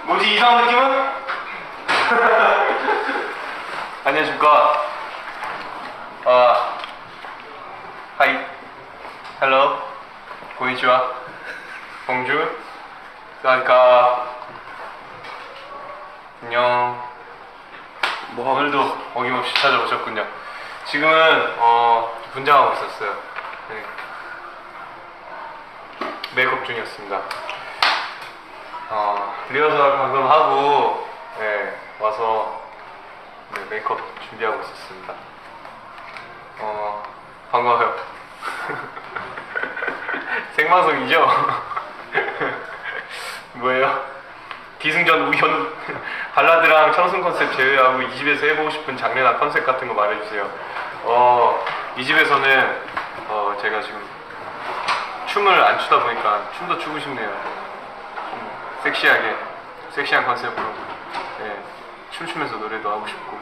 뭐지 이상한 느낌은? 안녕하십니까. 하이, 헬로, 고니치와, 봉주, 사와디카. 안녕. 오늘도 어김없이 찾아오셨군요. 지금은 분장하고 있었어요. 네. 메이크업 중이었습니다. 리허설 방금 하고 와서 메이크업 준비하고 있었습니다. 반가워요. 생방송이죠? 뭐예요? 기승전 우연 발라드랑 청순 컨셉 제외하고 이 집에서 해보고 싶은 장르나 컨셉 같은 거 말해주세요. 이 집에서는 제가 지금 춤을 안 추다 보니까 춤도 추고 싶네요. 좀 섹시한 컨셉으로 춤추면서 노래도 하고 싶고,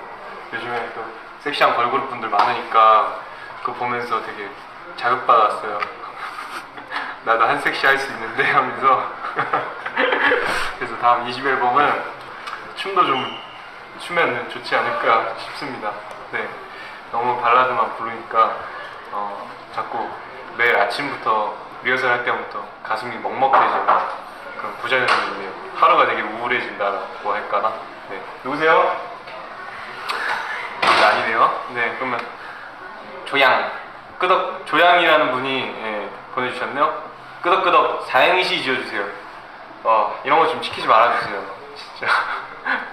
요즘에 또 섹시한 걸그룹 분들 많으니까 그거 보면서 되게 자극받았어요. 나도 한 섹시 할 수 있는데 하면서 그래서 다음 20 앨범은 춤도 좀 추면 좋지 않을까 싶습니다. 네, 너무 발라드만 부르니까 자꾸 매일 아침부터 리허설 할 때부터 가슴이 먹먹해지는 그런 부자연이 있네요. 하루가 되게 우울해진다고 할까나? 네, 누구세요? 아니네요. 네, 그러면 조양이라는 분이 보내주셨네요. 끄덕끄덕 사행시 지어주세요. 이런 거 좀 시키지 말아주세요. 진짜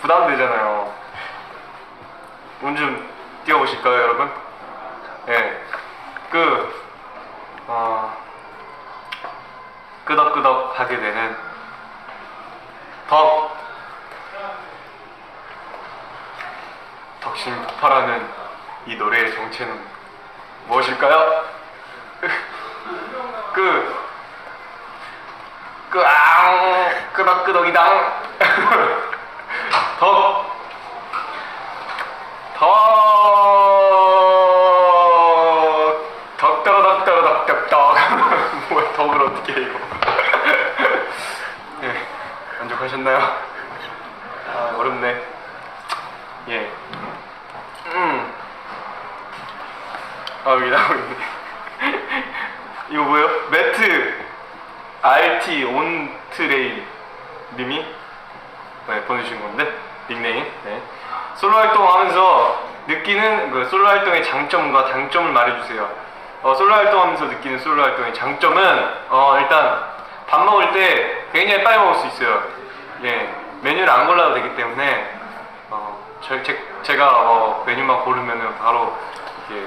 부담되잖아요. 운 좀 띄워보실까요, 여러분? 네, 끄덕끄덕 하게 되는 덕심 폭발하는 이 노래의 정체는 무엇일까요? 끄덕끄덕이당 덕덕덕덕덕덕덕 뭐야, 덕을 어떻게 해 이거. 네, 만족하셨나요? 어렵네. 예. 여기 나오고 있네. 이거 뭐예요? 매트 RT 온트레일 님이 보내주신 건데, 닉네임. 네. 솔로 활동하면서 느끼는 솔로 활동의 장점과 단점을 말해주세요. 솔로 활동하면서 느끼는 솔로 활동의 장점은 일단 밥 먹을 때 굉장히 빨리 먹을 수 있어요. 예, 메뉴를 안 골라도 되기 때문에 제가 메뉴만 고르면은 바로 이렇게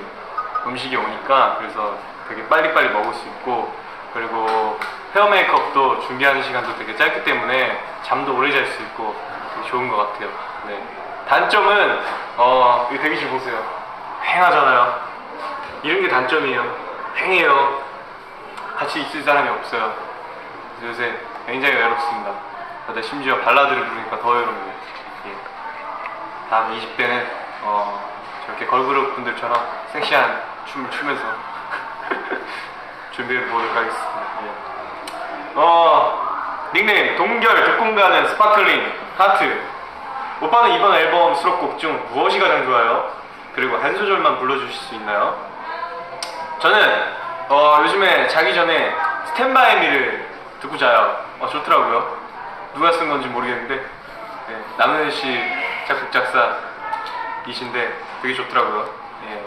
음식이 오니까, 그래서 되게 빨리빨리 먹을 수 있고, 그리고 헤어 메이크업도 준비하는 시간도 되게 짧기 때문에 잠도 오래 잘 수 있고 되게 좋은 것 같아요. 네. 단점은 이거 대기실 보세요. 휑하잖아요. 이런 게 단점이에요. 휑해요. 같이 있을 사람이 없어요. 그래서 요새 굉장히 외롭습니다. 근데 심지어 발라드를 부르니까 더 외롭네요. 예. 다음 20대는 저렇게 걸그룹 분들처럼 섹시한 춤을 추면서 준비해 보도록 하겠습니다. 예. 닉네임 동결 듣고 가는 스파클링 하트. 오빠는 이번 앨범 수록곡 중 무엇이 가장 좋아요? 그리고 한 소절만 불러주실 수 있나요? 저는 요즘에 자기 전에 스탠바이 미를 듣고 자요. 좋더라고요. 누가 쓴 건지 모르겠는데 남은 씨 작곡 작사이신데 되게 좋더라고요. 예.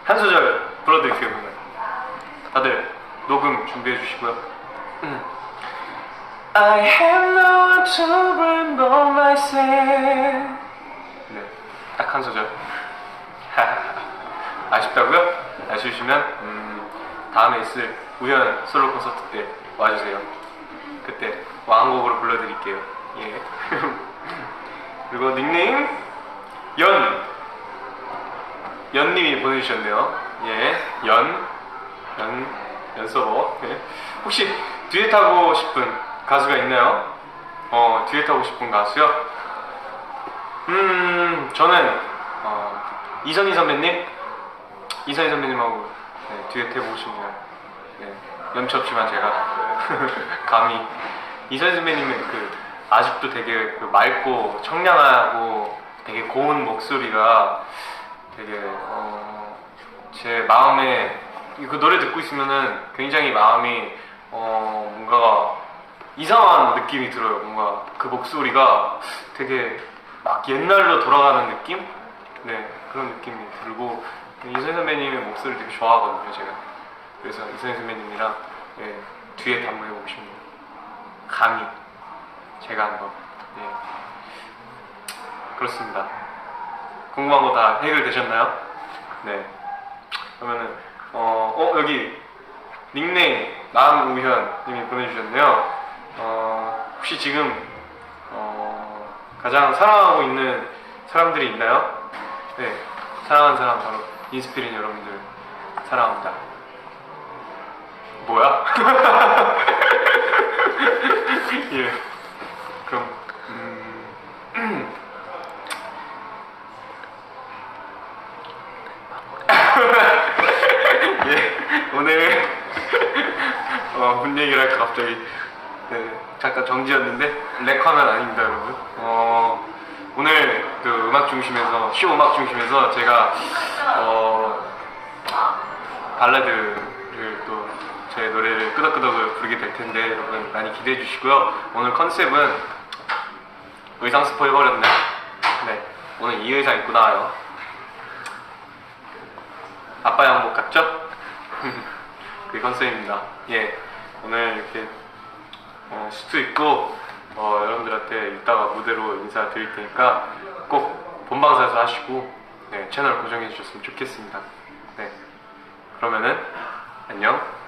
한 소절 불러드릴게요. 그러면 다들 녹음 준비해 주시고요. I have no one to blame but myself. 네, 딱 한 소절. 아쉽다고요? 아쉬우시면 다음에 있을 우연 솔로 콘서트 때 와주세요. 그때 왕곡으로 불러드릴게요. 예. 그리고 닉네임 연님이 보내주셨네요. 예, 연서버. 예. 혹시 듀엣 하고 싶은 가수가 있나요? 듀엣 하고 싶은 가수요? 저는 이선희 선배님하고 듀엣 해보고 싶네요. 네, 염치 없지만 제가 감히 이선희 선배님은 아직도 되게 그 맑고 청량하고 되게 고운 목소리가 되게 제 마음에 그 노래 듣고 있으면은 굉장히 마음이 뭔가 이상한 느낌이 들어요. 뭔가 그 목소리가 되게 막 옛날로 돌아가는 느낌? 네, 그런 느낌이 들고 이선희 선배님의 목소리를 되게 좋아하거든요, 제가. 그래서 이선희 선배님이랑 예, 듀엣 한번 해보고 싶네요. 강의 제가 한번. 예. 그렇습니다. 궁금한 거 다 해결되셨나요? 네. 그러면은 여기 닉네임 남우현님이 보내주셨네요. 혹시 지금 가장 사랑하고 있는 사람들이 있나요? 네, 사랑하는 사람 바로 인스피린 여러분들 사랑합니다. 뭐야? 예. 그럼 예, 오늘 뭔 얘기를 할까 갑자기. 네, 잠깐 정지였는데 렉하면 아닙니다, 여러분. 오늘 그 음악 중심에서 쇼 음악 중심에서 제가 발라드를 또 제 노래를 끄덕끄덕을 부르게 될 텐데 여러분 많이 기대해 주시고요. 오늘 컨셉은 의상 스포 해버렸네. 네, 오늘 이 의상 입고 나와요. 아빠 양복 같죠? 그게 컨셉입니다. 예, 오늘 이렇게 수트 입고 여러분들한테 이따가 무대로 인사드릴 테니까 꼭 본방사수 하시고 네, 채널 고정해 주셨으면 좋겠습니다. 네, 그러면은 안녕.